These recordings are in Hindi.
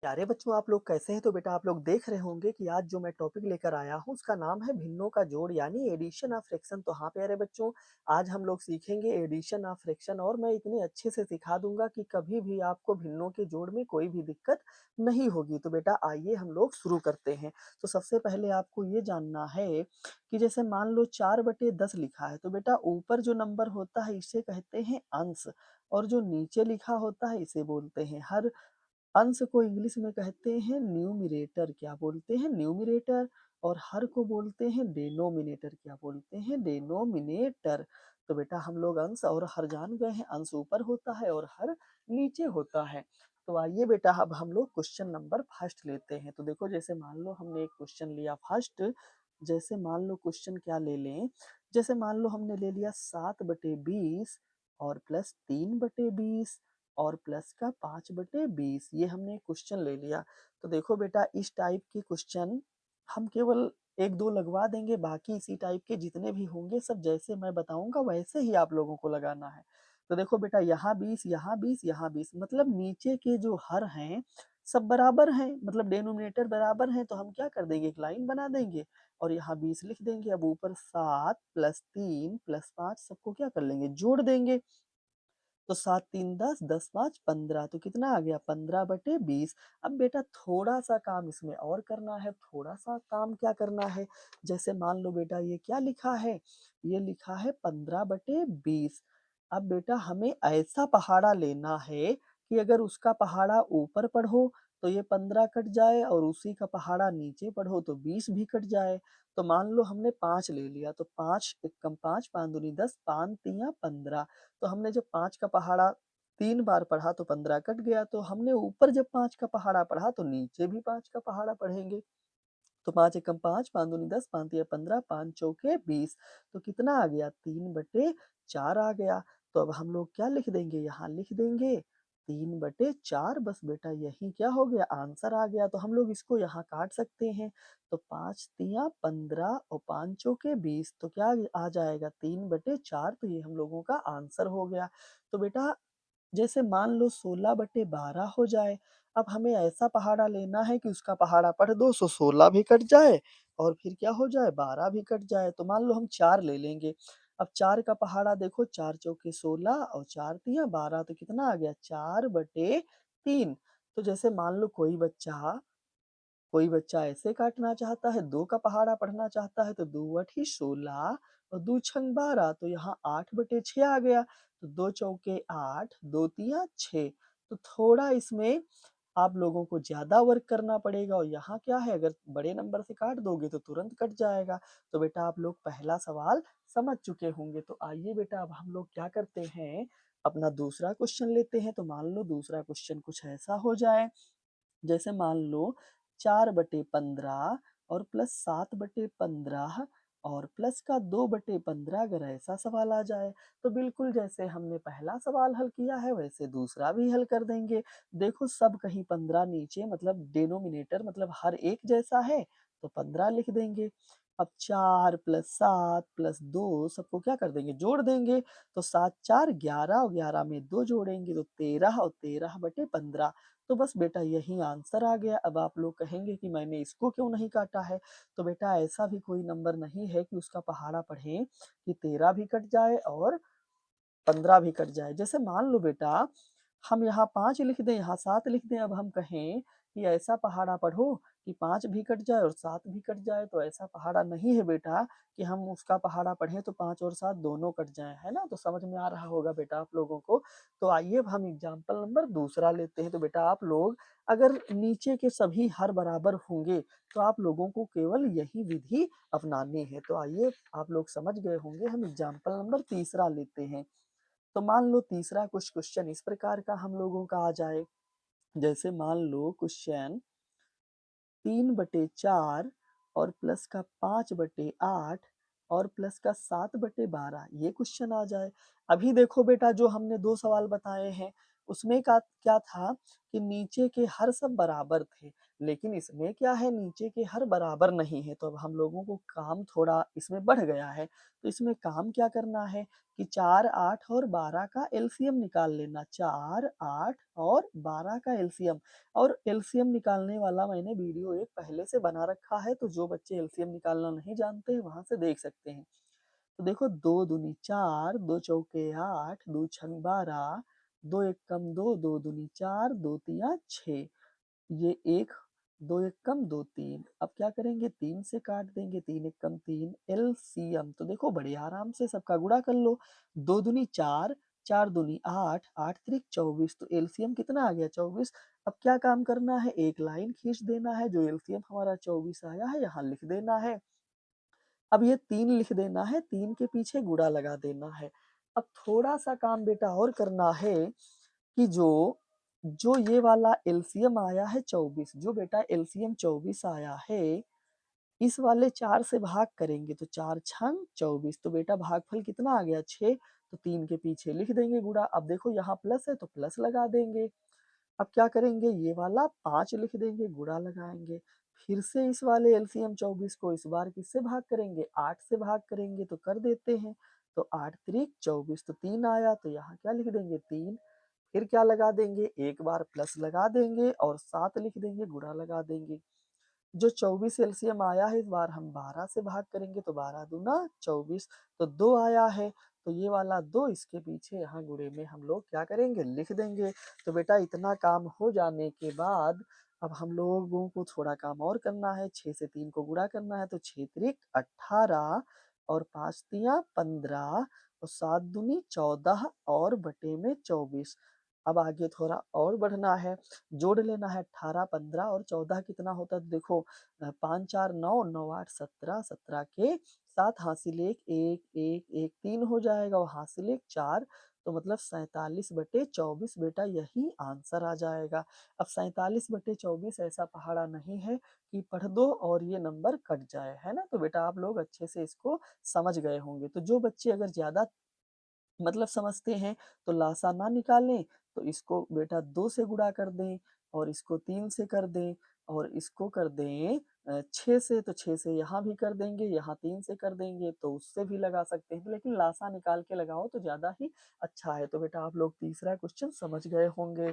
प्यारे बच्चों आप लोग कैसे हैं? तो बेटा आप लोग देख रहे होंगे कि आज जो मैं टॉपिक लेकर आया हूँ उसका नाम है भिन्नों का जोड़ यानी एडिशन ऑफ फ्रैक्शन। तो हाँ प्यारे बच्चों, आज हम लोग सीखेंगे एडिशन ऑफ फ्रैक्शन और मैं इतने अच्छे से सिखा दूंगा कि कभी भी आपको भिन्नों के जोड़ में कोई भी दिक्कत नहीं होगी। तो बेटा आइए हम लोग शुरू करते हैं। तो सबसे पहले आपको ये जानना है कि जैसे मान लो 4/10 लिखा है, तो बेटा ऊपर जो नंबर होता है इसे कहते हैं अंश और जो नीचे लिखा होता है इसे बोलते हैं हर। अंश को इंग्लिश में कहते हैं न्यूमरेटर। क्या बोलते हैं? न्यूमरेटर। और हर को बोलते हैं डेनोमिनेटर। क्या बोलते हैं? डेनोमिनेटर। तो बेटा हम लोग अंश और हर जान गए हैं। अंश ऊपर होता है और हर नीचे होता है। तो आइए बेटा अब हम लोग क्वेश्चन नंबर फर्स्ट लेते हैं। तो देखो जैसे मान लो हमने एक क्वेश्चन लिया फर्स्ट। जैसे मान लो क्वेश्चन क्या ले लें। जैसे मान लो हमने ले लिया 7/20 और प्लस 3/20 और प्लस का 5/20। ये हमने क्वेश्चन ले लिया। तो देखो बेटा इस टाइप के क्वेश्चन हम केवल एक दो लगवा देंगे, बाकी इसी टाइप के जितने भी होंगे सब जैसे मैं बताऊंगा वैसे ही आप लोगों को लगाना है। तो देखो बेटा यहाँ 20, यहाँ 20, यहाँ 20, मतलब नीचे के जो हर हैं सब बराबर हैं, मतलब डेनोमिनेटर बराबर हैं। तो हम क्या कर देंगे, एक लाइन बना देंगे और यहाँ 20 लिख देंगे। अब ऊपर 7 प्लस 3 प्लस 5 सबको क्या कर लेंगे, जोड़ देंगे। तो 7 3 10, 10 5 15, तो कितना आ गया 15/20। अब बेटा थोड़ा सा काम इसमें और करना है। थोड़ा सा काम क्या करना है, जैसे मान लो बेटा ये क्या लिखा है, ये लिखा है 15/20। अब बेटा हमें ऐसा पहाड़ा लेना है कि अगर उसका पहाड़ा ऊपर पढ़ो तो ये 15 कट जाए और उसी का पहाड़ा नीचे पढ़ो तो 20 भी कट जाए। तो मान लो हमने 5 ले लिया, तो 5 एकम 5, 5 दूनी 10, 5 तिया 15। तो हमने जब 5 का पहाड़ा 3 बार पढ़ा तो 15 कट गया। तो हमने ऊपर जब 5 का पहाड़ा पढ़ा तो नीचे भी 5 का पहाड़ा पढ़ेंगे। तो 5 एकम 5, 5 दूनी 10, 5 तिया 15, 5 चौके 20। तो कितना आ गया, 3/4 आ गया। तो अब हम लोग क्या लिख देंगे, यहाँ लिख देंगे 3/4। बस बेटा यही क्या हो गया, आंसर आ गया। तो हम लोग इसको यहाँ काट सकते हैं। तो 5 तिया 15 और 5 चौके 20, तो क्या आ जाएगा 3/4। तो ये हम लोगों का आंसर हो गया। तो बेटा जैसे मान लो 16/12 हो जाए। अब हमें ऐसा पहाड़ा लेना है कि उसका पहाड़ा पढ़ दो सो 16 भी कट जाए और फिर क्या हो जाए 12 भी कट जाए। तो मान लो हम 4 ले लेंगे। अब 4 का पहाड़ा देखो, 4 चौके 16 और 4 तिया 12, तो कितना आ गया 4/3। तो जैसे मान लो कोई बच्चा ऐसे काटना चाहता है, 2 का पहाड़ा पढ़ना चाहता है, तो 2 अठी 16 और 2 छंग 12, तो यहाँ 8/6 आ गया। तो 2 चौके 8, 2 तिया 6। तो थोड़ा इसमें आप लोगों को ज़्यादा वर्क करना पड़ेगा और यहाँ क्या है, अगर बड़े नंबर से काट दोगे तो तुरंत कट जाएगा। तो बेटा आप लोग पहला सवाल समझ चुके होंगे। तो आइए बेटा अब हम लोग क्या करते हैं, अपना दूसरा क्वेश्चन लेते हैं। तो मान लो दूसरा क्वेश्चन कुछ ऐसा हो जाए। जैसे मान लो 4/15 और प्लस 7/15 और प्लस का 2/15, अगर ऐसा सवाल आ जाए तो बिल्कुल जैसे हमने पहला सवाल हल किया है वैसे दूसरा भी हल कर देंगे। देखो सब कहीं 15 नीचे, मतलब डेनोमिनेटर मतलब हर एक जैसा है, तो 15 लिख देंगे। अब 4 प्लस 7 प्लस 2 सबको क्या कर देंगे, जोड़ देंगे। तो 7 4 11 और 11 में 2 जोड़ेंगे तो 13 और 13/15। तो बस बेटा यही आंसर आ गया। अब आप लोग कहेंगे कि मैंने इसको क्यों नहीं काटा है। तो बेटा ऐसा भी कोई नंबर नहीं है कि उसका पहाड़ा पढ़ें कि 13 भी कट जाए और 15 भी कट जाए। जैसे मान लो बेटा हम यहाँ 5 लिख दें, यहाँ 7 लिख दें। अब हम कहें कि ऐसा पहाड़ा पढ़ो कि 5 भी कट जाए और 7 भी कट जाए, तो ऐसा पहाड़ा नहीं है बेटा कि हम उसका पहाड़ा पढ़ें तो 5 और 7 दोनों कट जाएँ, है ना? तो समझ में आ रहा होगा बेटा आप लोगों को। तो आइए अब हम एग्ज़ाम्पल नंबर दूसरा लेते हैं। तो बेटा आप लोग अगर नीचे के सभी हर बराबर होंगे, तो आप लोगों को केवल यही विधि अपनानी है। तो आइए आप लोग समझ गए होंगे, हम एग्ज़ाम्पल नंबर तीसरा लेते हैं। तो मान लो तीसरा कुछ क्वेश्चन इस प्रकार का हम लोगों का आ जाए। जैसे मान लो क्वेश्चन 3/4 और प्लस का 5/8 और प्लस का 7/12, ये क्वेश्चन आ जाए। अभी देखो बेटा जो हमने दो सवाल बताए हैं उसमें का क्या था कि नीचे के हर सब बराबर थे, लेकिन इसमें क्या है नीचे के हर बराबर नहीं है, तो अब हम लोगों को काम थोड़ा इसमें बढ़ गया है। तो इसमें काम क्या करना है कि 4, 8 और 12 का एलसीएम निकाल लेना। 4, 8 और 12 का एलसीएम और एलसीएम निकालने वाला मैंने वीडियो एक पहले से बना रखा है, तो जो बच्चे एलसीएम निकालना नहीं जानते हैं, वहाँ से देख सकते हैं। तो देखो 2 दूनी 4, 2 चौके 8, 2 छंग 12, 2 एकम 2, 2 दूनी 4, 2 तिया 6। ये 1, 2 एकम 2 3। अब क्या करेंगे 3 से काट देंगे, 3 एकम 3 एलसीएम। तो देखो बड़े आराम से सबका गुणा कर लो। 2 दूनी 4, 4 दूनी 8, 8 त्रिक 24। तो एलसीएम कितना आ गया 24। अब क्या काम करना है एक लाइन खींच देना है, जो एलसीएम हमारा 24 आया है यहाँ लिख देना है। अब ये 3 लिख देना है, 3 के पीछे गुणा लगा देना है। अब थोड़ा-सा काम बेटा और करना है कि जो जो ये वाला एलसीएम आया है 24, जो बेटा एलसीएम 24 आया है, इस वाले 4 से भाग करेंगे तो 4 छंग 24। तो बेटा भागफल कितना आ गया 6। तो 3 के पीछे लिख देंगे गुणा। अब देखो यहाँ प्लस है तो प्लस लगा देंगे। अब क्या करेंगे ये वाला 5 लिख देंगे, गुणा लगाएँगे। फिर से इस वाले एलसीएम 24 को इस बार किससे भाग करेंगे 8 से भाग करेंगे, तो कर देते हैं। तो 8 त्रिक 24, तो 3 आया, तो यहाँ क्या लिख देंगे 3। फिर क्या लगा देंगे एक बार प्लस लगा देंगे और 7 लिख देंगे, गुणा लगा देंगे। जो 24 एलसीएम आया है इस बार हम 12 से भाग करेंगे, तो 12 दूना 24। तो 2 आया है, तो ये वाला 2 इसके पीछे यहाँ गुणे में हम लोग क्या करेंगे लिख देंगे। तो बेटा इतना काम हो जाने के बाद अब हम लोगों को थोड़ा काम और करना है। 6 से 3 को गुणा करना है, तो 6 त्रिक 18 और 5 तिया 15 और 7 दूनी 14 और बटे में 24। अब आगे थोड़ा और बढ़ना है, जोड़ लेना है 18, 15 और 14 कितना होता है, तो देखो 5 4 9, 9 8 17, 17 के 7 हासिल 1, 1 1 1 3 हो जाएगा और हासिल 1 4। तो मतलब 47/24 बेटा यही आंसर आ जाएगा। अब 47/24 ऐसा पहाड़ा नहीं है कि पढ़ दो और ये नंबर कट जाए, है ना? तो बेटा आप लोग अच्छे से इसको समझ गए होंगे। तो जो बच्चे अगर ज़्यादा मतलब समझते हैं तो लासा ना निकालें, तो इसको बेटा 2 से गुणा कर दें और इसको 3 से कर दें और इसको कर दें 6 से, तो 6 से यहाँ भी कर देंगे, यहाँ 3 से कर देंगे तो उससे भी लगा सकते हैं, लेकिन लासा निकाल के लगाओ तो ज़्यादा ही अच्छा है। तो बेटा आप लोग तीसरा क्वेश्चन समझ गए होंगे।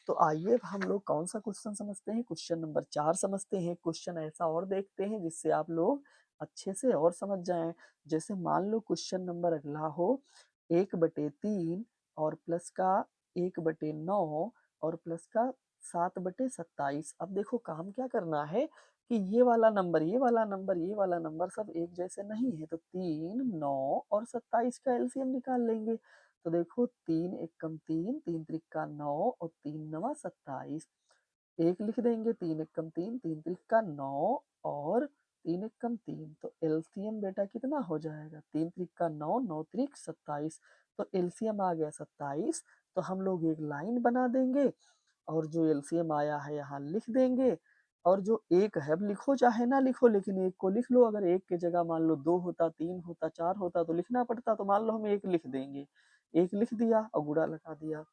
तो आइए अब हम लोग कौन-सा क्वेश्चन समझते हैं, क्वेश्चन नंबर 4 समझते हैं। क्वेश्चन ऐसा और देखते हैं जिससे आप लोग अच्छे से और समझ जाएँ। जैसे मान लो क्वेश्चन नंबर अगला हो 1/3 और प्लस का 1/9 और प्लस का 7/27। अब देखो काम क्या करना है कि ये वाला नंबर, ये वाला नंबर, ये वाला नंबर सब एक जैसे नहीं है, तो 3, 9 और 27 का एलसीएम निकाल लेंगे। तो देखो 3 एकम 3, 3 त्रिका 9 और 3 नवा 27। 1 लिख देंगे, 3 एकम 3, 3 त्रिका 9 और 3 एकम 3। तो एलसीएम बेटा कितना हो जाएगा 3 त्रिका 9, 9 त्रिक 27। तो एलसीएम आ गया 27। तो हम लोग एक लाइन बना देंगे और जो एलसीएम आया है यहाँ लिख देंगे। और जो 1 है, अब लिखो चाहे ना लिखो लेकिन 1 को लिख लो। अगर 1 की जगह मान लो 2 होता, 3 होता, 4 होता तो लिखना पड़ता, तो मान लो हम 1 लिख देंगे। 1 लिख दिया और गुणा लगा दिया।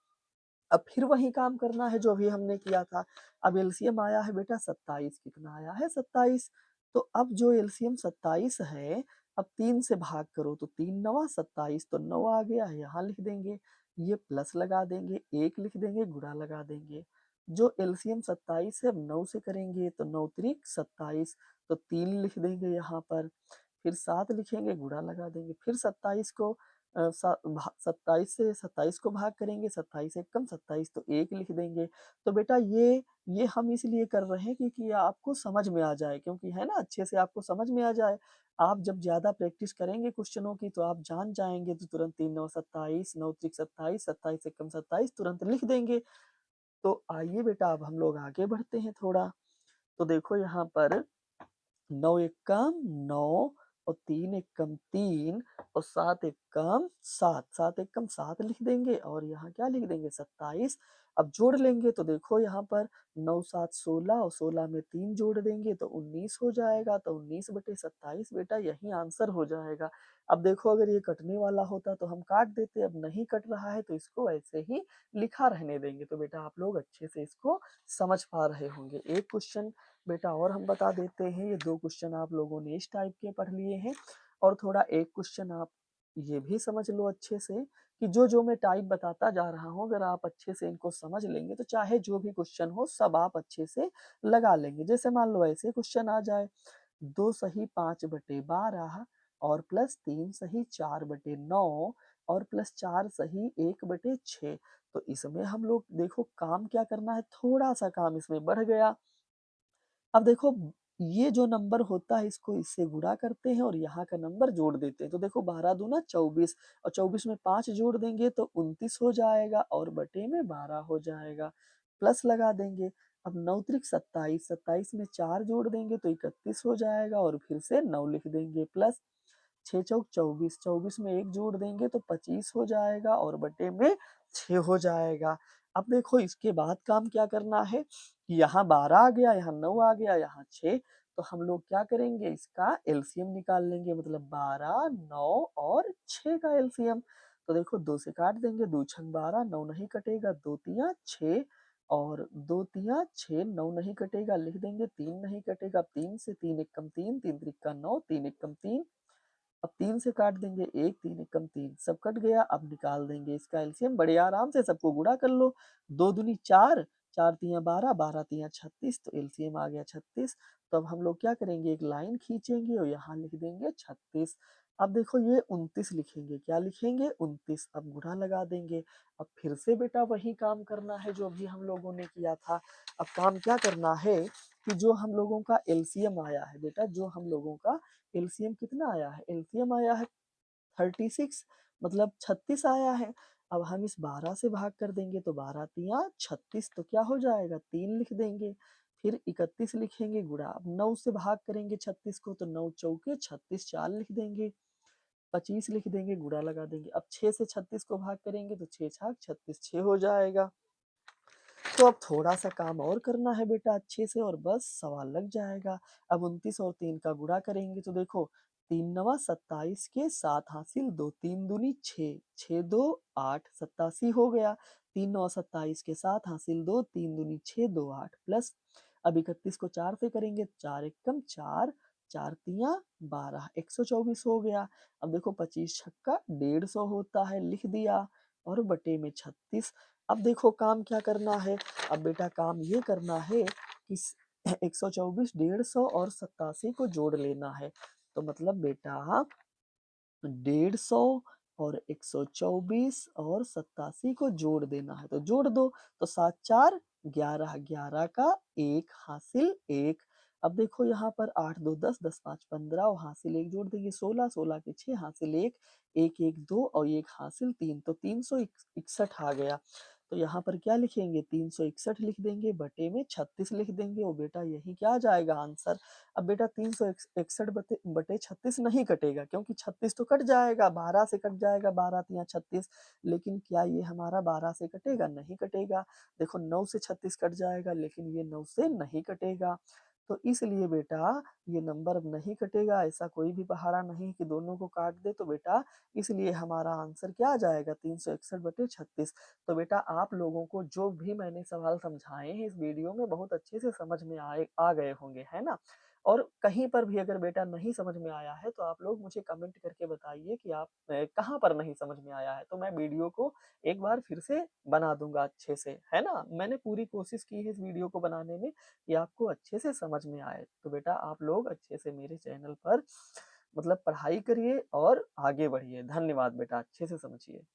अब फिर वही काम करना है जो अभी हमने किया था। अब एलसीएम आया है बेटा 27, कितना आया है 27। तो अब जो एलसीएम 27 है, अब 3 से भाग करो तो 3 नवा 27, तो 9 आ गया है, यहाँ लिख देंगे। ये प्लस लगा देंगे, 1 लिख देंगे, गुणा लगा देंगे। जो एलसीएम 27 है, अब 9 से करेंगे तो 9 त्रिक 27, तो 3 लिख देंगे यहाँ पर। फिर 7 लिखेंगे, गुणा लगा देंगे। फिर 27 को 27 से 27 को भाग करेंगे, 27 एकम 27, तो 1 लिख देंगे। तो बेटा ये हम इसलिए कर रहे हैं क्योंकि आपको समझ में आ जाए, क्योंकि है ना अच्छे से आपको समझ में आ जाए। आप जब ज़्यादा प्रैक्टिस करेंगे क्वेश्चनों की तो आप जान जाएँगे, तो तुरंत 3 9 27, 9 त्रिक 27, 27 एकम 27 तुरंत लिख देंगे। तो आइए बेटा अब हम लोग आगे बढ़ते हैं थोड़ा। तो देखो यहाँ पर 9 एकम 9 और 3 एकम 3 और 7 एकम 7, 7 एकम 7 लिख देंगे और यहाँ क्या लिख देंगे 27। अब जोड़ लेंगे तो देखो यहाँ पर 9 7 16 और 16 में 3 जोड़ देंगे तो 19 हो जाएगा, तो 19/27 बेटा यही आंसर हो जाएगा। अब देखो अगर ये कटने वाला होता तो हम काट देते, अब नहीं कट रहा है तो इसको ऐसे ही लिखा रहने देंगे। तो बेटा आप लोग अच्छे से इसको समझ पा रहे होंगे। एक क्वेश्चन बेटा और हम बता देते हैं, ये 2 क्वेश्चन आप लोगों ने इस टाइप के पढ़ लिए हैं और थोड़ा एक क्वेश्चन आप ये भी समझ लो अच्छे से कि जो मैं टाइप बताता जा रहा हूँ, अगर आप अच्छे से इनको समझ लेंगे तो चाहे जो भी क्वेश्चन हो सब आप अच्छे से लगा लेंगे। जैसे मान लो ऐसे क्वेश्चन आ जाए 2 सही 5/12 और प्लस 3 सही 4/9 और प्लस 4 सही 1/6। तो इसमें हम लोग देखो काम क्या करना है, थोड़ा-सा काम इसमें बढ़ गया। अब देखो ये जो नंबर होता है इसको इससे गुणा करते हैं और यहाँ का नंबर जोड़ देते हैं। तो देखो 12 दूना 24 और 24 में 5 जोड़ देंगे तो 29 हो जाएगा और बटे में 12 हो जाएगा। प्लस लगा देंगे। अब 9 त्रिक 27, 27 में 4 जोड़ देंगे तो 31 हो जाएगा और फिर से 9 लिख देंगे प्लस 6 चौक 24, 24 में 1 जोड़ देंगे तो 25 हो जाएगा और बटे में 6 हो जाएगा। अब देखो इसके बाद काम क्या करना है, यहाँ 12 आ गया, यहाँ 9 आ गया, यहाँ 6 तो हम लोग क्या करेंगे इसका एलसीएम निकाल लेंगे मतलब 12, 9 और 6 का एलसीएम। तो देखो 2 से काट देंगे, 2 छंग 12, 9 नहीं कटेगा, 2 तियाँ 6 और 2 तियाँ 6, 9 नहीं कटेगा, लिख देंगे 3 नहीं कटेगा, 3 से 3 एकम 3, 3 त्रिक 9, 3 एकम 3 अब 3 से काट देंगे 1, 3 एकम 3 सब कट गया। अब निकाल देंगे इसका एलसीएम बड़े आराम से सबको गुणा कर लो। 2 दूनी 4, 4 तियाँ 12, 12 तियाँ 36 तो एलसीएम आ गया 36। तो अब हम लोग क्या करेंगे एक लाइन खींचेंगे और यहाँ लिख देंगे 36। अब देखो ये 29 लिखेंगे, क्या लिखेंगे 29। अब गुणा लगा देंगे। अब फिर से बेटा वही काम करना है जो अभी हम लोगों ने किया था। अब काम क्या करना है कि जो हम लोगों का एलसीएम आया है बेटा, जो हम लोगों का एलसीएम कितना आया है? एलसीएम आया है 36 मतलब 36 आया है। अब हम इस 12 से भाग कर देंगे तो 12 तियाँ 36 तो क्या हो जाएगा 3 लिख देंगे। फिर 31 लिखेंगे गुणा। अब 9 से भाग करेंगे 36 को तो 9 चौके 36 4 लिख देंगे। 25 लिख देंगे गुणा लगा देंगे। अब 6 से 36 को भाग करेंगे तो 6 छाक 36 6 हो जाएगा। तो अब थोड़ा-सा काम और करना है बेटा अच्छे से और बस सवाल लग जाएगा। अब 29 और 3 का गुणा करेंगे तो देखो 3 नवा 27 के 7 हासिल 2, 3 दूनी 6, 6 2 8 87 हो गया। 3 9 27 के 7 हासिल 2, 3 दूनी 6, 2 8 प्लस अब 31 को 4 से करेंगे 4 एकम 4, 4 तियाँ 12, 124 हो गया। अब देखो 25 छक्का 150 होता है, लिख दिया और बटे में 36। अब देखो काम क्या करना है, अब बेटा काम ये करना है कि 124, 150 और 87 को जोड़ लेना है। तो मतलब बेटा 150 और 124 और 87 को जोड़ देना है तो जोड़ दो। तो 7 4 11, 11 का 1 हासिल 1। अब देखो यहाँ पर 8 2 10, 10 5 15 और हासिल 1 जोड़ देंगे 16, 16 के 6 हासिल 1, 1 1 2 और 1 हासिल 3 तो 361 आ गया। तो यहाँ पर क्या लिखेंगे 361 लिख देंगे बटे में 36 लिख देंगे और बेटा यही क्या आ जाएगा आंसर। अब बेटा 361 बटे बटे 36 नहीं कटेगा क्योंकि 36 तो कट जाएगा, 12 से कट जाएगा, 12 तियाँ 36 लेकिन क्या ये हमारा 12 से कटेगा? नहीं कटेगा। देखो 9 से 36 कट जाएगा लेकिन ये 9 से नहीं कटेगा। तो इसलिए बेटा ये नंबर अब नहीं कटेगा, ऐसा कोई भी पहाड़ा नहीं कि दोनों को काट दे तो बेटा इसलिए हमारा आंसर क्या आ जाएगा 361 बटे 36। तो बेटा आप लोगों को जो भी मैंने सवाल समझाए हैं इस वीडियो में बहुत अच्छे से समझ में आ गए होंगे, है ना? और कहीं पर भी अगर बेटा नहीं समझ में आया है तो आप लोग मुझे कमेंट करके बताइए कि आप कहाँ पर नहीं समझ में आया है, तो मैं वीडियो को एक बार फिर से बना दूँगा अच्छे से, है ना? मैंने पूरी कोशिश की है इस वीडियो को बनाने में कि आपको अच्छे से समझ में आए। तो बेटा आप लोग अच्छे से मेरे चैनल पर मतलब पढ़ाई करिए और आगे बढ़िए। धन्यवाद बेटा, अच्छे से समझिए।